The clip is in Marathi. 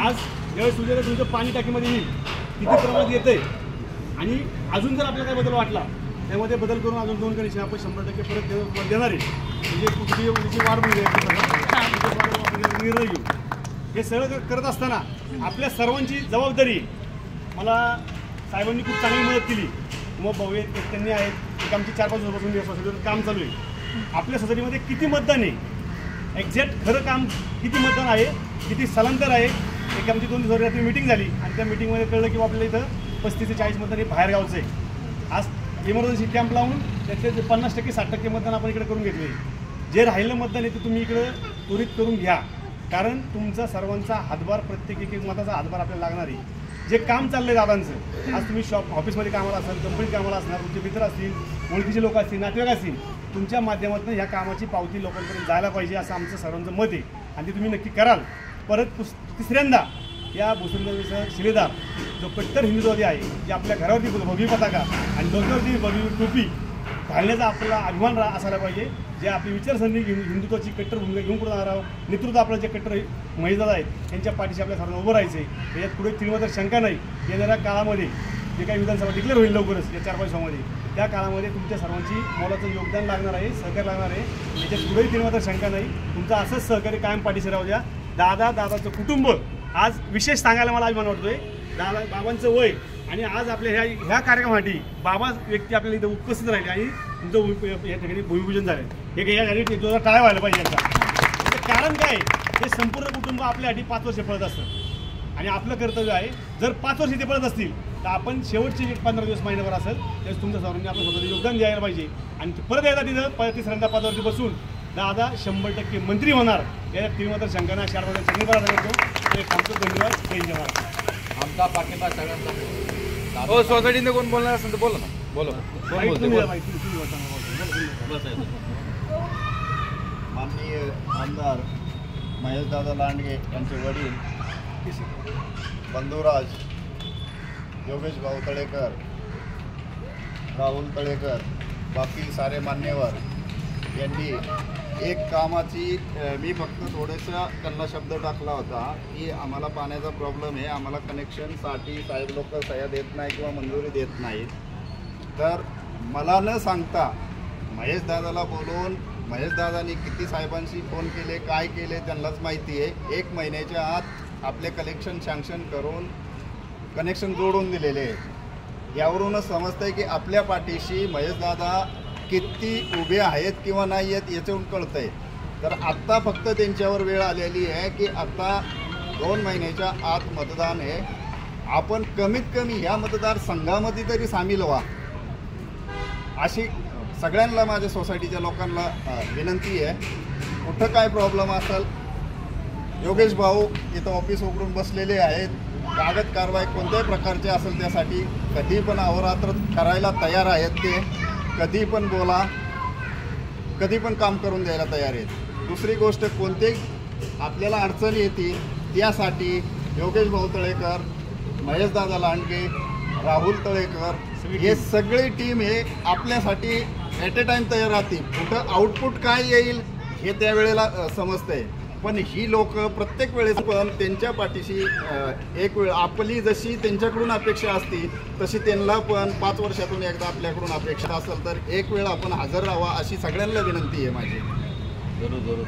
आज ज्यावेळेस उद्या तुमचं पाणी टाकीमध्ये येईल किती प्रमाणात येतंय आणि अजून जर आपल्याला काय बदल वाटला त्यामध्ये बदल करून अजून 2 कनेक्शन आपण 100% परत देणार आहे. म्हणजे कुठची वाढ निर्णय घेऊ. हे सगळं करत असताना आपल्या सर्वांची जबाबदारी. मला साहेबांनी खूप चांगली मदत केली. मग भाऊ त्यांनी आहेत एक आमची 4-5 वर्षापासून सोसायटीवर काम चालू आहे. आपल्या सोसायटीमध्ये किती मतदान आहे एक्झॅक्ट खरं काम किती मतदान आहे किती स्थलांतर आहे. एक आमची 2 दिवसाची मीटिंग झाली आणि त्या मीटिंगमध्ये कळलं की आपल्याला इथं 35 ते 40 मतदान हे बाहेर गावचं आहे. आज इमर्जन्सी कॅम्प लावून त्याचे 50% 60% मतदान आपण इकडे करून घेतले. जे राहिलं मतदान आहे ते तुम्ही इकडं त्वरित करून घ्या. कारण तुमचा सर्वांचा हातभार प्रत्येक एक मताचा हातभार आपल्याला लागणार आहे. जे काम चाललंय दादांचं आज तुम्ही ऑफिसमध्ये कामाला असाल कंपनीत कामाला असणार तुमचे मित्र असतील ओळखीचे लोक असतील नातेवाईक असतील तुमच्या माध्यमातून ह्या कामाची पावती लोकांपर्यंत जायला पाहिजे असं आमचं सर्वांचं मत आहे आणि ते तुम्ही नक्की कराल. परत तिसऱ्यांदा या भोसरीचा शिलेदार जो कट्टर हिंदुत्ववादी आहे जे आपल्या घरावरती भगवी पताका आणि डोक्यावरती भगवी टोपी घालण्याचा आपल्याला अभिमान असायला पाहिजे. जे आपली विचारसरणी हिंदुत्वाची कट्टर भूमिका घेऊन पुढे जाणार नेतृत्व आपलं जे कट्टर महिला आहेत त्यांच्या पाठीशी आपल्या सर्वांना उभं राहायचं आहे. त्याच्यात पुढे तिळमात्र शंका नाही. येणाऱ्या काळामध्ये जे काही विधानसभा डिक्लेअर होईल लवकरच या 4-5 वर्षामध्ये त्या काळामध्ये तुमच्या सर्वांची मोलाचं योगदान लागणार आहे सहकार्य लागणार आहे. त्याच्यात पुढेही तिळमात्र शंका नाही. तुमचं असंच सहकार्य कायम पाठीशी राहू द्या. दादाचं कुटुंब आज विशेष सांगायला मला अभिमान वाटतोय. बाबांचं वय आणि आज आपल्या ह्या कार्यक्रमासाठी बाबा व्यक्ती आपल्याला इथं उपस्थित राहिले आणि तुमचं या ठिकाणी भूमिपूजन झालं. हे काही या ठिकाणी जो टाळा व्हायला पाहिजे याचं कारण काय हे संपूर्ण कुटुंब आपल्यासाठी 5 वर्ष पळत असतं आणि आपलं कर्तव्य आहे जर 5 वर्ष ते पळत असतील तर आपण शेवटचे 15 दिवस महिन्याभर असेल त्यावेळेस तुमच्या सर्वांनी आपलं स्वतःचं योगदान द्यायला पाहिजे आणि परत एकदा तिथं तिसऱ्यांदा पदावरती बसून दादा 100% मंत्री होणार याच्यात तिळमात्र शंकाना 4 वर्षात शनिवार करतो ते सांगतो. धन्यवाद. जय जवाहर. आमचा पाठिंबा सगळ्यांचा. हो सोसायटीने कोण बोलणार असेल तर बोला ना. बोला माननीय आमदार महेशदादा लांडगे यांचे वडील बंधुराज योगेश भाऊ तळेकर राहुल तळेकर बाकी सारे मान्यवर यांनी एक कामाची मी फक्त थोडंसं त्यांना शब्द टाकला होता की आम्हाला पाण्याचा प्रॉब्लेम आहे आम्हाला कनेक्शनसाठी साहेब लोक सह्या देत नाही किंवा मंजुरी देत नाहीत. तर मला न सांगता महेशदादाला बोलून महेशदादांनी किती साहेबांशी फोन केले काय केले त्यांनाच माहिती आहे. 1 महिन्याच्या आत आपले कलेक्शन सँक्शन करून कनेक्शन जोडून दिलेले आहे. यावरूनच समजतंय की आपल्या पाठीशी महेशदादा किती उभे आहेत किंवा नाही आहेत याच्यावरून कळतंय. तर आत्ता फक्त त्यांच्यावर वेळ आलेली आहे की आता 2 महिन्याच्या आत मतदान आहे. आपण कमीत कमी ह्या मतदारसंघामध्ये तरी सामील व्हा अशी सगळ्यांना माझ्या सोसायटीच्या लोकांना विनंती आहे. कुठं काय प्रॉब्लेम असेल योगेश भाऊ इथं ऑफिस उघडून बसलेले आहेत. कागद कारवाई कोणत्याही प्रकारचे असेल त्यासाठी कधी पण अहोरात्र करायला तयार आहेत. ते कधी पण बोला कधी पण काम करून द्यायला तयार आहेत. दुसरी गोष्ट कोणतेही आपल्याला अडचणी येतील त्यासाठी योगेश भाऊ तळेकर महेशदादा लांडगे राहुल तळेकर हे सगळी टीम हे आपल्यासाठी ॲट ए टाईम तयार राहतील. कुठं आउटपुट काय येईल हे त्यावेळेला समजतंय पण ही लोक प्रत्येक वेळेस पण त्यांच्या पाठीशी एक वेळ आपली जशी त्यांच्याकडून अपेक्षा असती तशी त्यांना पण 5 वर्षातून एकदा आपल्याकडून अपेक्षा असेल तर एक वेळ आपण हजर राहावा अशी सगळ्यांना विनंती आहे माझी. जरूर.